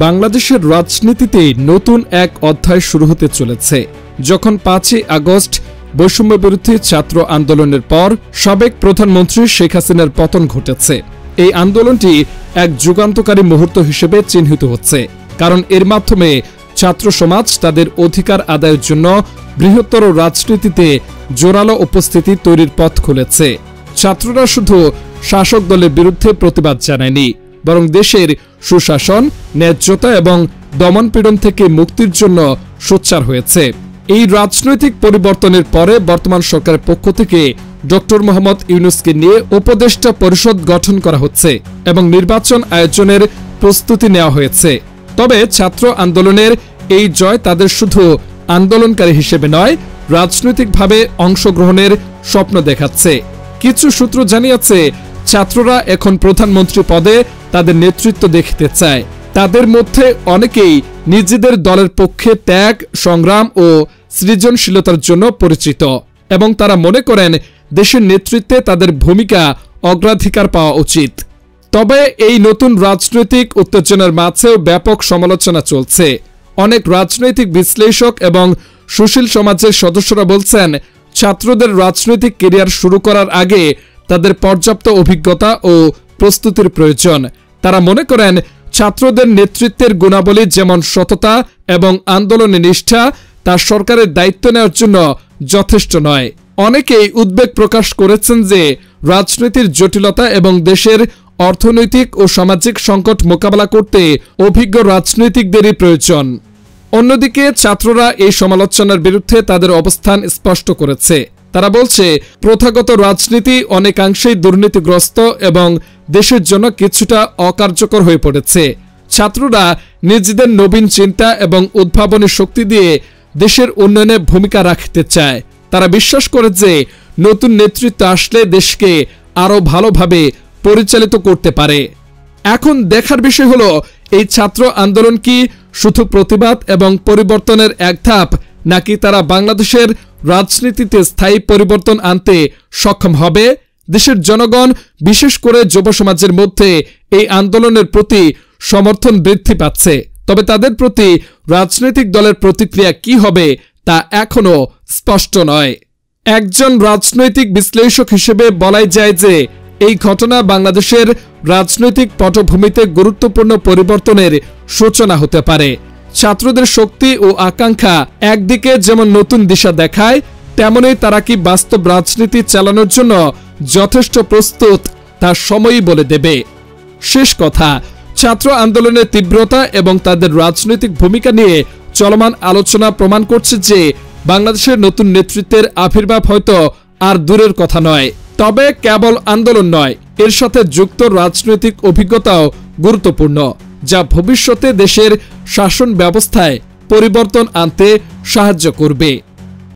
বাংলাদেশের রাজনীতিতে নতুন এক অধ্যায় শুরু হতে চলেছে। যখন ৫ই আগস্ট বৈষম্য বিরোধী ছাত্র আন্দোলনের পর সাবেক প্রধানমন্ত্রী শেখ হাসিনার পতন ঘটেছে, এই আন্দোলনটি এক যুগান্তকারী মুহূর্ত হিসেবে চিহ্নিত হচ্ছে। কারণ এর মাধ্যমে ছাত্র সমাজ তাদের অধিকার আদায়ের জন্য বৃহত্তর রাজনীতিতে জোরালো উপস্থিতি তৈরির পথ খুলেছে। ছাত্ররা শুধু শাসক দলের বিরুদ্ধে প্রতিবাদ জানায়নি, বরং দেশের সুশাসন, ন্যায্যতা এবং দমনপীড়ন থেকে মুক্তির জন্য সোচ্চার হয়েছে। এই রাজনৈতিক পরিবর্তনের পরে বর্তমান সরকারের পক্ষ থেকে ডক্টর মোহাম্মদ ইউনূসকে নিয়ে উপদেষ্টা পরিষদ গঠন করা হচ্ছে এবং নির্বাচন আয়োজনের প্রস্তুতি নেওয়া হয়েছে। তবে ছাত্র আন্দোলনের এই জয় তাদের শুধু আন্দোলনকারী হিসেবে নয়, রাজনৈতিকভাবে অংশগ্রহণের স্বপ্ন দেখাচ্ছে। কিছু সূত্র জানিয়েছে, ছাত্ররা এখন প্রধানমন্ত্রী পদে তাদের নেতৃত্ব দেখতে চায়। তাদের মধ্যে অনেকেই নিজেদের দলের পক্ষে ত্যাগ, সংগ্রাম ও সৃজনশীলতার জন্য পরিচিত এবং তারা মনে করেন দেশের নেতৃত্বে তাদের ভূমিকা অগ্রাধিকার পাওয়া উচিত। তবে এই নতুন রাজনৈতিক উত্তেজনার মাঝেও ব্যাপক সমালোচনা চলছে। অনেক রাজনৈতিক বিশ্লেষক এবং সুশীল সমাজের সদস্যরা বলছেন, ছাত্রদের রাজনৈতিক ক্যারিয়ার শুরু করার আগে তাদের পর্যাপ্ত অভিজ্ঞতা ও প্রস্তুতির প্রয়োজন। তারা মনে করেন ছাত্রদের নেতৃত্বের গুণাবলী যেমন সততা এবং আন্দোলনে নিষ্ঠা, তা সরকারের দায়িত্ব নেওয়ার জন্য যথেষ্ট নয়। অনেকেই উদ্বেগ প্রকাশ করেছেন যে রাজনীতির জটিলতা এবং দেশের অর্থনৈতিক ও সামাজিক সংকট মোকাবেলা করতে অভিজ্ঞ রাজনীতিকদেরই প্রয়োজন। অন্যদিকে ছাত্ররা এই সমালোচনার বিরুদ্ধে তাদের অবস্থান স্পষ্ট করেছে। তারা বলছে, প্রথাগত রাজনীতি অনেকাংশেই দুর্নীতিগ্রস্ত এবং দেশের জন্য কিছুটা অকার্যকর হয়ে পড়েছে। ছাত্ররা নিজেদের নবীন চিন্তা এবং উদ্ভাবনী শক্তি দিয়ে দেশের উন্নয়নে ভূমিকা রাখতে চায়। তারা বিশ্বাস করে যে নতুন নেতৃত্ব আসলে দেশকে আরও ভালোভাবে পরিচালিত করতে পারে। এখন দেখার বিষয় হলো, এই ছাত্র আন্দোলন কি শুধু প্রতিবাদ এবং পরিবর্তনের এক ধাপ, নাকি তারা বাংলাদেশের রাজনীতিতে স্থায়ী পরিবর্তন আনতে সক্ষম হবে? দেশের জনগণ, বিশেষ করে যুব সমাজের মধ্যে এই আন্দোলনের প্রতি সমর্থন বৃদ্ধি পাচ্ছে। তবে তাদের প্রতি রাজনৈতিক দলের প্রতিক্রিয়া কি হবে তা এখনও স্পষ্ট নয়। একজন রাজনৈতিক বিশ্লেষক হিসেবে বলাই যায় যে এই ঘটনা বাংলাদেশের রাজনৈতিক পটভূমিতে গুরুত্বপূর্ণ পরিবর্তনের সূচনা হতে পারে। ছাত্রদের শক্তি ও আকাঙ্ক্ষা একদিকে যেমন নতুন দিশা দেখায়, তেমনই তারা কি বাস্তব রাজনীতি চালানোর জন্য যথেষ্ট প্রস্তুত তা সময়ই বলে দেবে। শেষ কথা, ছাত্র আন্দোলনের তীব্রতা এবং তাদের রাজনৈতিক ভূমিকা নিয়ে চলমান আলোচনা প্রমাণ করছে যে বাংলাদেশের নতুন নেতৃত্বের আবির্ভাব হয়তো আর দূরের কথা নয়। তবে কেবল আন্দোলন নয়, এর সাথে যুক্ত রাজনৈতিক অভিজ্ঞতাও গুরুত্বপূর্ণ, যা ভবিষ্যতে দেশের শাসন ব্যবস্থায় পরিবর্তন আনতে সাহায্য করবে।